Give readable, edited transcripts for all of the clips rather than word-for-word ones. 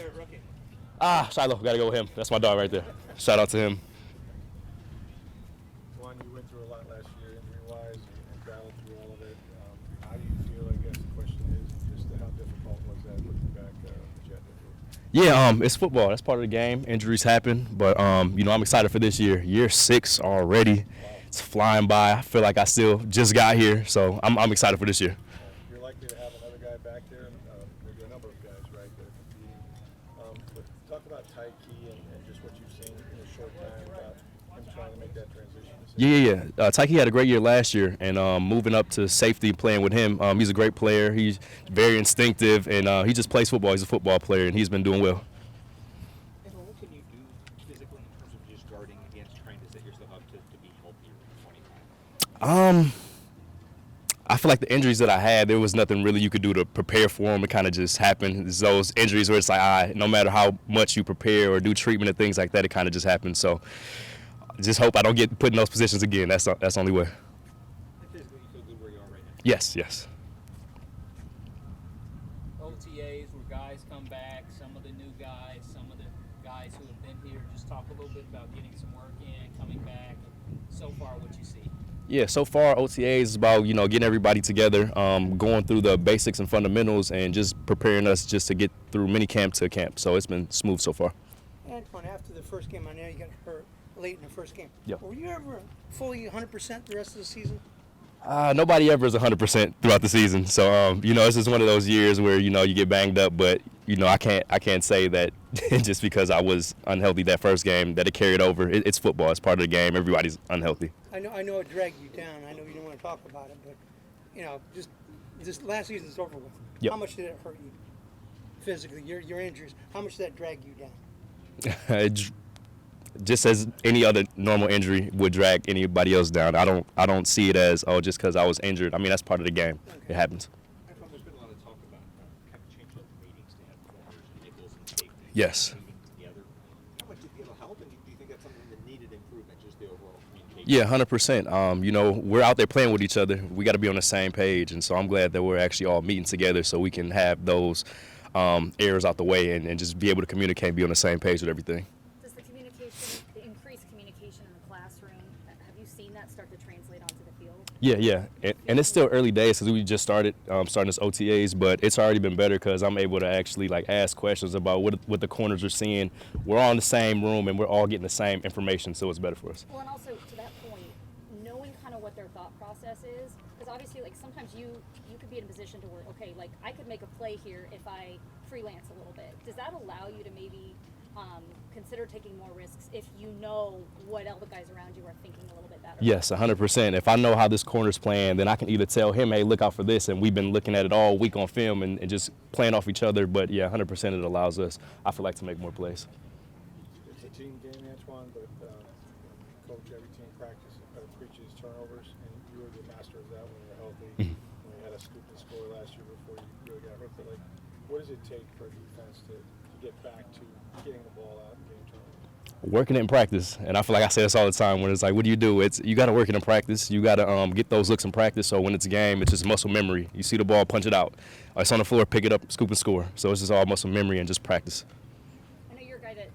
favorite rookie? Shiloh, got to go with him. That's my dog right there. Shout out to him. One, you went through a lot last year injury-wise and battled through all of it. How do you feel, I guess the question is, just how difficult was that looking back that you had to do? Yeah, it's football. That's part of the game. Injuries happen, but I'm excited for this year. Year 6 already. It's flying by. I feel like I still just got here, so I'm excited for this year. You're likely to have another guy back there, and maybe a number of guys, right, that are competing. But talk about Tyke and just what you've seen in a short time about him trying to make that transition. Yeah. Tyke had a great year last year, and moving up to safety, playing with him, he's a great player. He's very instinctive, and he just plays football. He's a football player, and he's been doing well. And what can you do physically in terms of just guarding against trying to set yourself up to be healthier in 25? I feel like the injuries that I had, there was nothing really you could do to prepare for them. It kind of just happened. It's those injuries where it's like, no matter how much you prepare or do treatment and things like that, it kind of just happens. So just hope I don't get put in those positions again. That's the only way. Physically, you feel good where you are right now? Yes. OTAs where guys come back, some of the new guys, some of the guys who have been here. Just talk a little bit about getting some work in, coming back, and so far what you see. Yeah, so far OTAs is about, getting everybody together, going through the basics and fundamentals and just preparing us just to get through mini camp to camp. So it's been smooth so far. Antoine, after the first game, I know you got hurt late in the first game. Yep. Were you ever fully 100% the rest of the season? Nobody ever is 100% throughout the season. So, this is one of those years where, you get banged up, but, I can't say that just because I was unhealthy that first game that it carried over. It's football. It's part of the game. Everybody's unhealthy. I know it dragged you down. I know you don't want to talk about it, but, just this last season's over with. Yep. How much did it hurt you physically, your injuries? How much did that drag you down? Just as any other normal injury would drag anybody else down. I don't see it as, just because I was injured. I mean, that's part of the game. Okay. It happens. There's been a lot of talk about kind of changing up the meetings to have corners and nickels and safeties Yes. meeting together. How much do you think it'll help, and do you think that's something that needed improvement, just the overall communication? Yeah, 100%. We're out there playing with each other. We got to be on the same page, and so I'm glad that we're actually all meeting together so we can have those errors out the way and just be able to communicate and be on the same page with everything. Does the increased communication in the classroom, have you seen that start to translate onto the field? Yeah. And it's still early days because we just starting this OTAs, but it's already been better because I'm able to actually ask questions about what the corners are seeing. We're all in the same room and we're all getting the same information, so it's better for us. Well, and also to that point, knowing kind of what their thought process is, because obviously sometimes you could be in a position to where, okay, I could make a play here if I freelance a little bit. Does that allow you to maybe consider taking more risks if you know what all the guys around you are thinking a little bit better? Yes, 100%. If I know how this corner's playing, then I can either tell him, hey, look out for this, and we've been looking at it all week on film and just playing off each other. But yeah, 100% it allows us, I feel like, to make more plays. It's a team game, Antoine, but coach, every team preaches turnovers, and you were the master of that when you were healthy. When you had a scoop and score last year before you really got hurt. But what does it take for a defense to get back to getting the ball out and getting turnovers? Working it in practice, and I feel like I say this all the time when it's like, what do? You got to work it in practice. You got to get those looks in practice, so when it's a game, it's just muscle memory. You see the ball, punch it out. It's on the floor, pick it up, scoop and score. So it's just all muscle memory and just practice. I know you're a guy that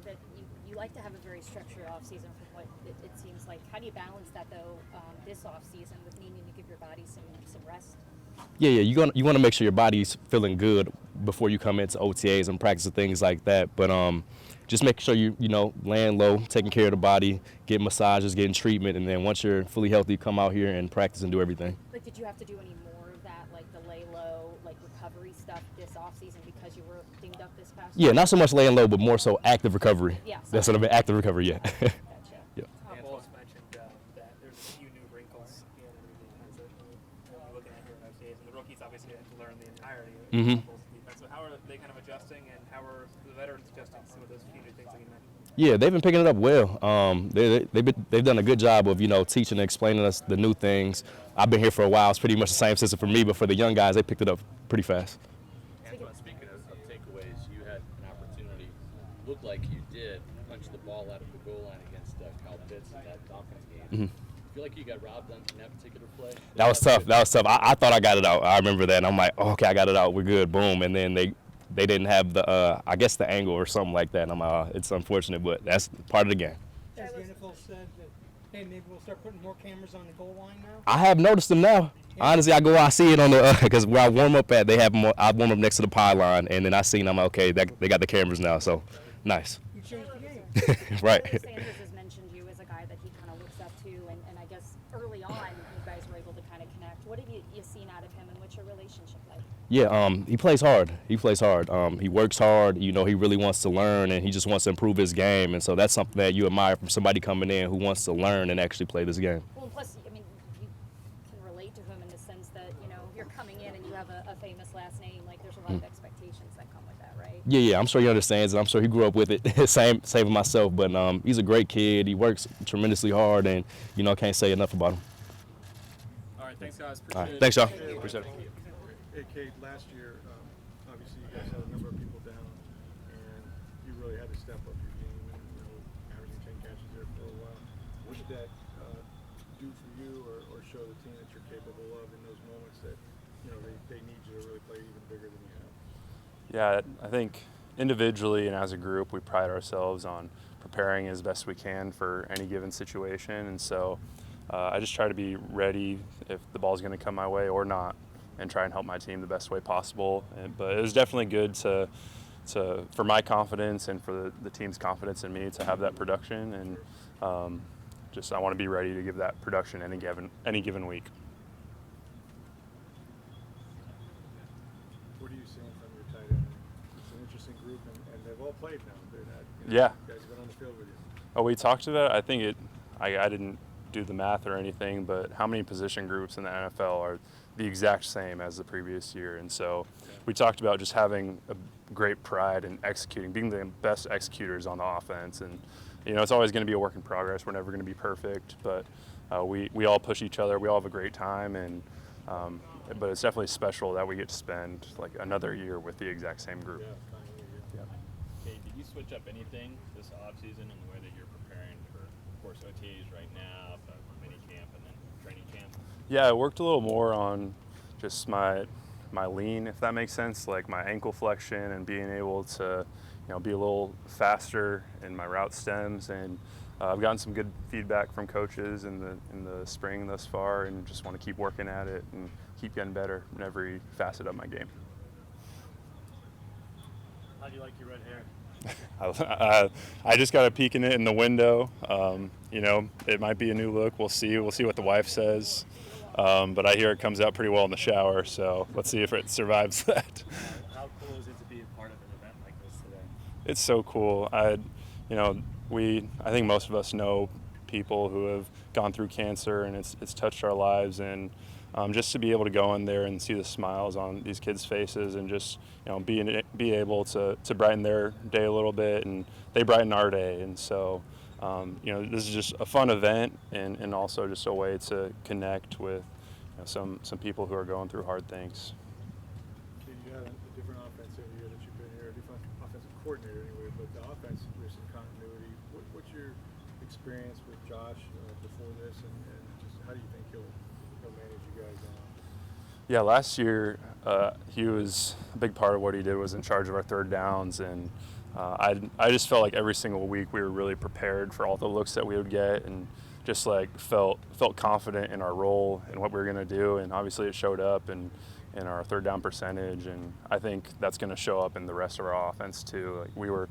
you like to have a very structured offseason from what it seems like. How do you balance that, though, this offseason with needing to give your body some rest? Yeah, you want to make sure your body's feeling good before you come into OTAs and practice and things like that. But just make sure you laying low, taking care of the body, getting massages, getting treatment, and then once you're fully healthy, come out here and practice and do everything. Did you have to do any more of that, the lay low, recovery stuff this offseason because you were dinged up this past Yeah, not so much laying low, but more so active recovery. Yeah. That's what I mean, active recovery, yeah. Gotcha. Antoine's mentioned that there's a few new wrinkles in everything that we're looking at here in OTAs, and the rookies obviously have to learn the entirety of the defense. So how are they kind of adjusting, and how are the veterans adjusting to some of those few new things that you mentioned? Yeah, they've been picking it up well. They've done a good job of teaching and explaining us the new things. I've been here for a while. It's pretty much the same system for me, but for the young guys, they picked it up pretty fast. Antoine, speaking of takeaways, you had an opportunity, looked like you did, punch the ball out of the goal line against Kyle Pitts in that Dolphins game. You feel like you got robbed on that particular play? That was tough. I thought I got it out. I remember that, and I'm like, oh, okay, I got it out. We're good. Boom. And then they they didn't have the I guess the angle or something like that. And I'm like, it's unfortunate, but that's part of the game. Has the NFL said that, hey, maybe we'll start putting more cameras on the goal line now? I have noticed them now. Yeah. Honestly, I see it on the because where I warm up at, they have them. I warm up next to the pylon, and then I seen them. Okay, they got the cameras now, so nice. You changed the game. Right. Sanders has mentioned you as a guy that he kind of looks up to, and I guess early on you guys were able to kind of connect. What have you seen out of him, and what's your relationship like? Yeah, he plays hard. He plays hard. He works hard. You know, he really wants to learn, and he just wants to improve his game. And so that's something that you admire from somebody coming in who wants to learn and actually play this game. Well, and plus, I mean, you can relate to him in the sense that, you know, you're coming in and you have a famous last name. Like, there's a lot of expectations that come with that, right? Yeah, I'm sure he understands it. I'm sure he grew up with it. same with myself. But he's a great kid. He works tremendously hard, and, you know, I can't say enough about him. All right, thanks, guys. All Appreciate right, it. thanks, y'all. Appreciate it. Hey, Cade, last year, obviously you guys had a number of people down, and you really had to step up your game and, you know, averaging 10 catches there for a while. What did that do for you or show the team that you're capable of in those moments that, you know, they need you to really play even bigger than you have? Yeah, I think individually and as a group, we pride ourselves on preparing as best we can for any given situation. And so I just try to be ready if the ball's going to come my way or not, and try and help my team the best way possible. But it was definitely good for my confidence and for the team's confidence in me to have that production. And I want to be ready to give that production any given week. What are you seeing from your tight end? It's an interesting group, and they've all played now. They're not, Yeah. You guys have been on the field with you. Oh, we talked about it. I think I didn't do the math or anything, but how many position groups in the NFL are the exact same as the previous year? And so we talked about just having a great pride in executing, being the best executors on the offense. And, you know, it's always going to be a work in progress. We're never going to be perfect, but we all push each other. We all have a great time, and but it's definitely special that we get to spend like another year with the exact same group. Yeah, finally, yeah. Hey, did you switch up anything this offseason in the way that you're preparing for, of course, OTAs right now, but mini camp and then training camp? Yeah, I worked a little more on just my lean, if that makes sense, like my ankle flexion and being able to, you know, be a little faster in my route stems. And I've gotten some good feedback from coaches in the spring thus far, and just want to keep working at it and keep getting better in every facet of my game. How do you like your red hair? I just got a peek in it in the window. You know, it might be a new look. We'll see. We'll see what the wife says. But I hear it comes out pretty well in the shower, so let's see if it survives that. How cool is it to be a part of an event like this today? It's so cool. I think most of us know people who have gone through cancer, and it's touched our lives, and just to be able to go in there and see the smiles on these kids' faces, and just, you know, be able to brighten their day a little bit, and they brighten our day. And so you know, this is just a fun event, and also just a way to connect with, you know, some people who are going through hard things. You had a different offense every year that you've been here, a different offensive coordinator anyway, but the offense, there's some continuity. What's your experience with Josh before this, and just how do you think he'll manage you guys on? Yeah, last year he was a big part of what he did was in charge of our third downs, and I just felt like every single week we were really prepared for all the looks that we would get, and just like felt confident in our role and what we were going to do. And obviously it showed up in our third down percentage, and I think that's going to show up in the rest of our offense too. Like we were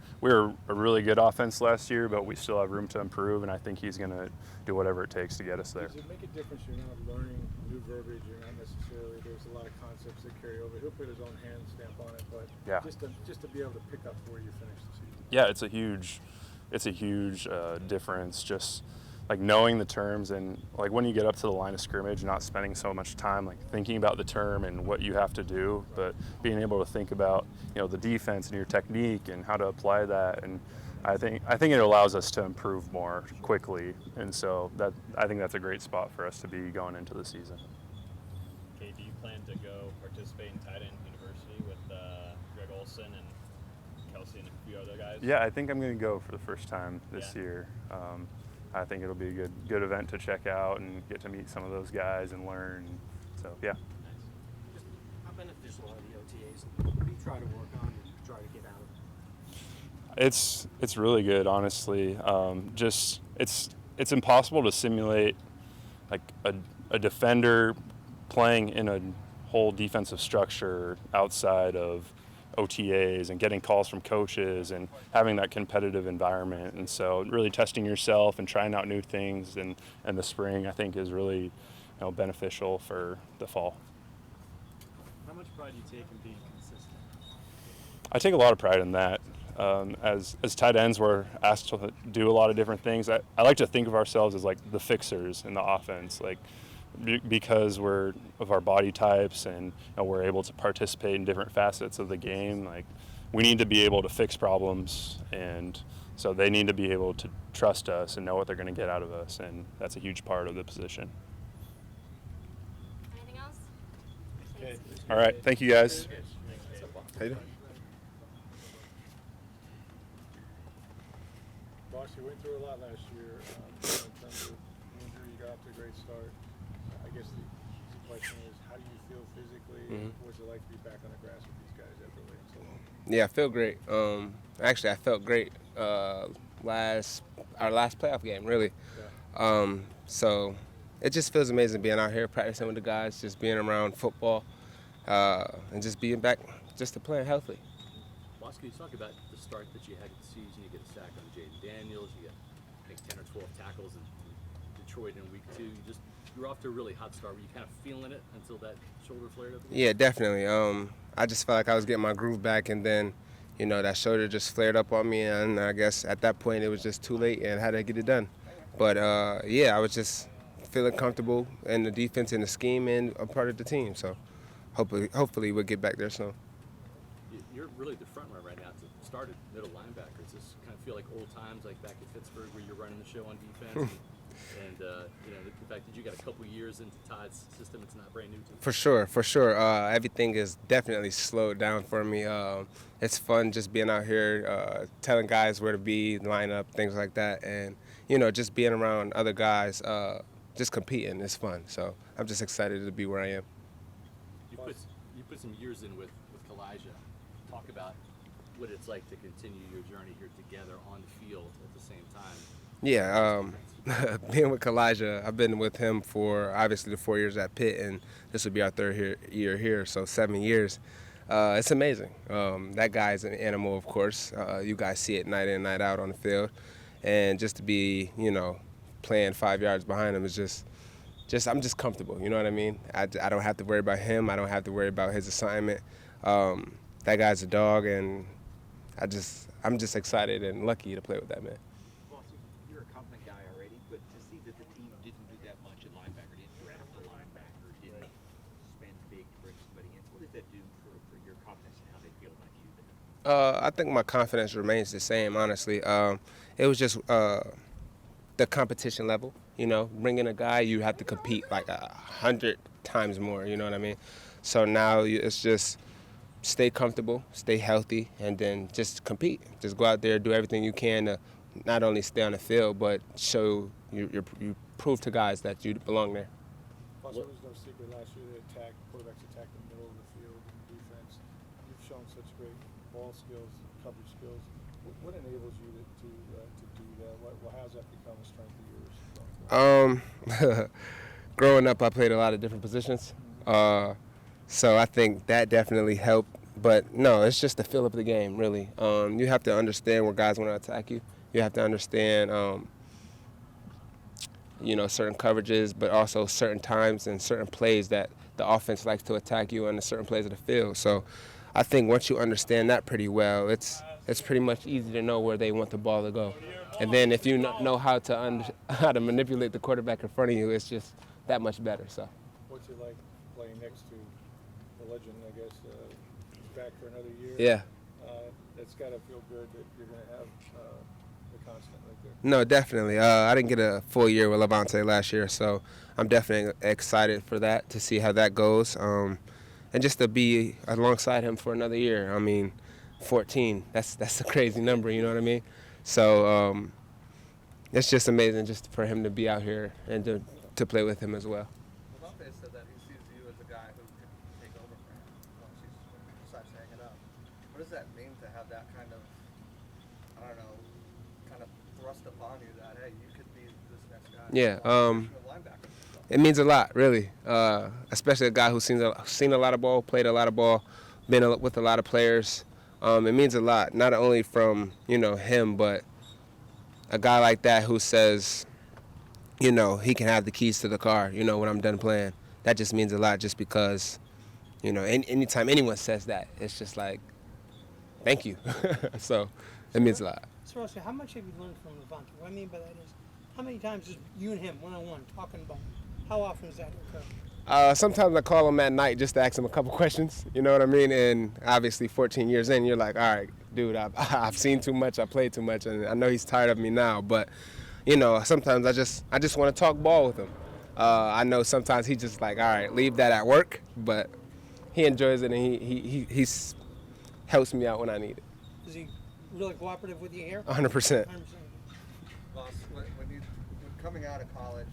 a really good offense last year, but we still have room to improve, and I think he's going to do whatever it takes to get us there. Does it make a difference? You're not learning new verbiage. You're not necessarily. There's a lot of concepts that carry over. He'll put his own hand stamp on it, but Yeah. just to be able to pick up where you finish the season. Yeah, it's a huge difference. Just like knowing the terms, and like when you get up to the line of scrimmage, not spending so much time like thinking about the term and what you have to do, but being able to think about, you know, the defense and your technique and how to apply that. And I think it allows us to improve more quickly, and so I think that's a great spot for us to be going into the season. Okay, do you plan to go participate in tight end university with Greg Olson and Kelsey and a few other guys? Yeah, I think I'm going to go for the first time this Yeah. year. I think it'll be a good event to check out and get to meet some of those guys and learn. So yeah. How beneficial are the OTAs? What do you try to work on? It's really good, honestly. Just it's impossible to simulate like a defender playing in a whole defensive structure outside of OTAs and getting calls from coaches and having that competitive environment. And so really testing yourself and trying out new things in the spring, I think, is really beneficial for the fall. How much pride do you take in being consistent? I take a lot of pride in that. As tight ends, we're asked to do a lot of different things. I like to think of ourselves as like the fixers in the offense, like because we're of our body types and we're able to participate in different facets of the game. Like we need to be able to fix problems, and so they need to be able to trust us and know what they're going to get out of us, and that's a huge part of the position. Anything else? Okay. All right, thank you guys. How you doing? Boss, you went through a lot last year in terms of injury. You got off to a great start. I guess the question is, how do you feel physically? What's it like to be back on the grass with these guys after waiting so long? Yeah, I feel great. Actually, I felt great our last playoff game, really. Yeah. So it just feels amazing being out here practicing with the guys, just being around football, and just being back, just to playing healthy. Boss, can you talk about the start that you had of the season? You get a sack on Jaden Daniels. You get, I think, 10 or 12 tackles in Detroit in week 2. You were off to a really hot start. Were you kind of feeling it until that shoulder flared up again? Yeah, definitely. I just felt like I was getting my groove back, and then, that shoulder just flared up on me, and I guess at that point it was just too late and had to get it done. But I was just feeling comfortable in the defense and the scheme and a part of the team. So hopefully we'll get back there soon. You're really the front runner right now to start at middle linebacker. Does this kind of feel like old times, like back at Pittsburgh, where you're running the show on defense? And the fact that you got a couple years into Todd's system, it's not brand new to you. For sure. Everything is definitely slowed down for me. It's fun just being out here, telling guys where to be, line up, things like that. And, just being around other guys, just competing is fun. So I'm just excited to be where I am. You put some years in with Kalijah. Talk about what it's like to continue your journey here together on the field at the same time. Yeah, being with Kalijah, I've been with him for obviously the 4 years at Pitt, and this would be our third year here, so 7 years. It's amazing. That guy's an animal, of course. You guys see it night in, night out on the field. And just to be, playing 5 yards behind him is just I'm just comfortable, you know what I mean? I don't have to worry about him. I don't have to worry about his assignment. That guy's a dog, and I'm just excited and lucky to play with that man. Boss, you're a confident guy already, but to see that the team didn't do that much at linebacker, didn't draft a linebacker, didn't spend big to bring somebody in, what does that do for your confidence and how they feel about you then? I think my confidence remains the same, honestly. It was just the competition level, Bringing a guy, you have to compete like 100 times more, you know what I mean? So now it's just stay comfortable, stay healthy, and then just compete. Just go out there, do everything you can to not only stay on the field, but show you prove to guys that you belong there. Also, it was no secret last year that quarterbacks attack the middle of the field and defense. You've shown such great ball skills, coverage skills. What enables you to do that? How's that become a strength of yours? Growing up, I played a lot of different positions. So I think that definitely helped. But no, it's just the feel of the game, really. You have to understand where guys want to attack you. You have to understand, certain coverages, but also certain times and certain plays that the offense likes to attack you on the certain plays of the field. So I think once you understand that pretty well, it's pretty much easy to know where they want the ball to go. And then if you know how to manipulate the quarterback in front of you, it's just that much better. So. What's it like playing next to the legend, I guess, back for another year? Yeah. It's got to feel good that you're going to have the constant right there. No, definitely. I didn't get a full year with Levante last year, so I'm definitely excited for that, to see how that goes. And just to be alongside him for another year. I mean, 14, that's a crazy number, you know what I mean? So it's just amazing just for him to be out here and to play with him as well. Levante said that he sees you as a guy who could take over for him once he decides to hang it up. What does that mean to have that kind of impressed upon you that, hey, you could be this next guy? Yeah, Linebacker. it means a lot, really. Especially a guy who's seen a lot of ball, played a lot of ball, been with a lot of players. It means a lot, not only from him, but a guy like that who says, he can have the keys to the car. When I'm done playing, that just means a lot. Just because, anytime anyone says that, it's just like, thank you. So it means a lot. SirVocea, how much have you learned from Levante? What I mean by that is, how many times is you and him one-on-one talking about? How often does that occur? Sometimes I call him at night just to ask him a couple questions. You know what I mean? And obviously, 14 years in, you're like, all right, dude, I've seen too much, I played too much, and I know he's tired of me now. But sometimes I just want to talk ball with him. I know sometimes he's just like, all right, leave that at work, but he enjoys it and he helps me out when I need it. Is he really cooperative with you here? 100%. Boss, when coming out of college,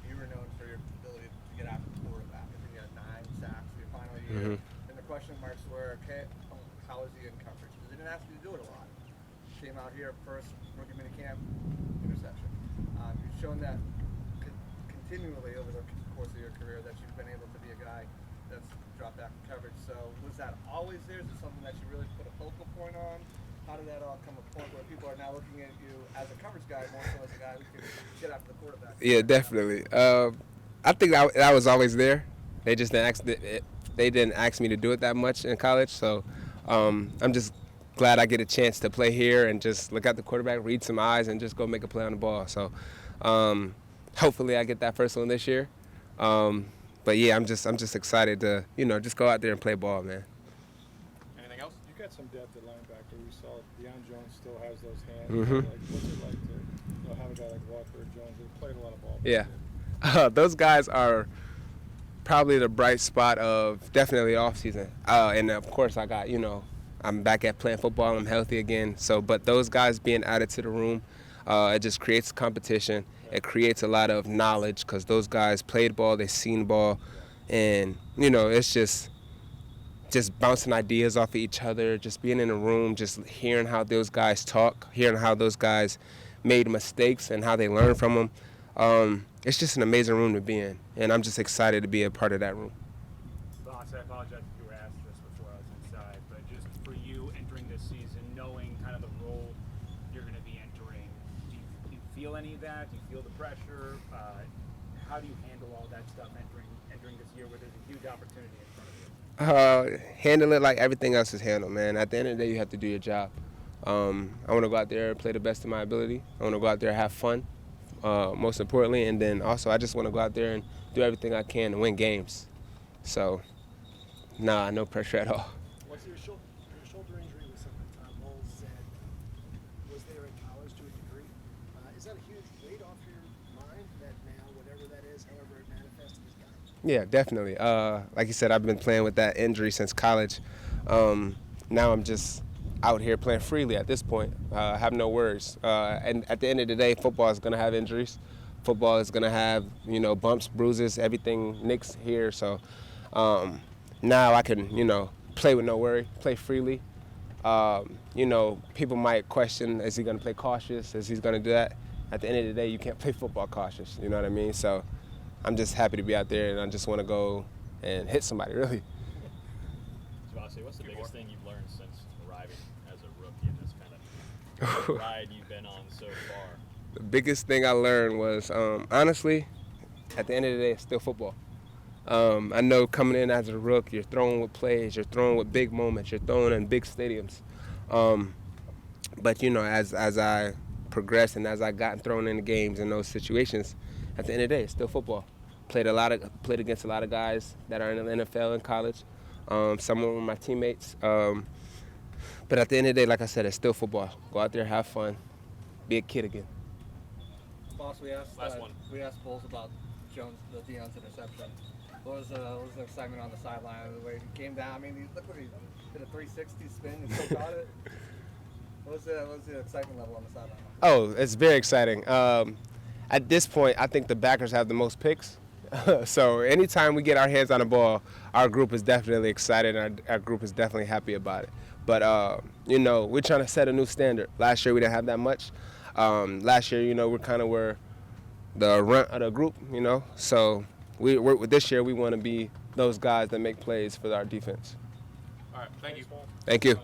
you were known for your ability to get after the quarterback. I think you had 9 sacks your final year. And the question marks were, okay, how is he in coverage? Because they didn't ask you to do it a lot. Came out here, first rookie minicamp, interception. You've shown that continually over the course of your career that you've been able to be a guy that's dropped back in coverage. So was that always there? Is it something that you really put a focal point on? How did that all come a point where people are now looking at you as a coverage guy more so as a guy who can get after the quarterback? Yeah, definitely. I think that was always there. They just didn't ask me to do it that much in college. So I'm just glad I get a chance to play here and just look at the quarterback, read some eyes, and just go make a play on the ball. So hopefully I get that first one this year. But yeah, I'm just excited to just go out there and play ball, man. Anything else? You got some depth at linebacker. We saw Deion Jones still has those hands. Mhm. What's it like to have a guy like Walker or Jones who played a lot of ball? Yeah, those guys are probably the bright spot of definitely off season. And of course I got I'm back at playing football. I'm healthy again. So, but those guys being added to the room, it just creates competition. It creates a lot of knowledge because those guys played ball, they've seen ball, and it's just bouncing ideas off of each other, just being in a room, just hearing how those guys talk, hearing how those guys made mistakes and how they learn from them. It's just an amazing room to be in, and I'm just excited to be a part of that room. Boss, I apologize if you were asked this before I was inside, but just for you entering this season, knowing kind of the role you're going to be entering, do you feel any of that? Do you feel the pressure? How do you handle all that stuff entering this year where there's a huge opportunity in front of you? Handle it like everything else is handled, man. At the end of the day, you have to do your job. I want to go out there and play the best of my ability. I want to go out there and have fun, most importantly, and then also I just want to go out there and do everything I can to win games. So, no pressure at all. What's your shoulder injury was something Tom Bowles said was there in college to a degree. Is that a huge weight off your mind that now, whatever that is, however it manifested, is gone? Yeah, definitely. Like you said, I've been playing with that injury since college. Now I'm just out here playing freely at this point. I have no worries. And at the end of the day, football is going to have injuries. Football is going to have, bumps, bruises, everything, nicks here. So now I can, play with no worry, play freely. People might question, is he going to play cautious? Is he going to do that? At the end of the day, you can't play football cautious. You know what I mean? So I'm just happy to be out there, and I just want to go and hit somebody, really. SirVocea, what's the biggest thing you've learned since arriving as a rookie in this kind of ride you've been on so far? The biggest thing I learned was, honestly, at the end of the day, it's still football. I know coming in as a rookie, you're throwing with plays, you're throwing with big moments, you're throwing in big stadiums. But, as I progressed and as I got thrown in the games in those situations, at the end of the day, it's still football. Played against a lot of guys that are in the NFL and college. Some of them were my teammates. But at the end of the day, like I said, it's still football. Go out there, have fun, be a kid again. Boss, we asked Bowles about Deion's interception. What was the excitement on the sideline the way he came down? I mean, look what he did, a 360 spin and still caught it. What was the excitement level on the sideline? Oh, it's very exciting. At this point, I think the backers have the most picks. So anytime we get our hands on the ball, our group is definitely excited and our group is definitely happy about it. But, we're trying to set a new standard. Last year we didn't have that much. Last year, we're the runt of the group, So we're this year we want to be those guys that make plays for our defense. All right, thank you. Thank you.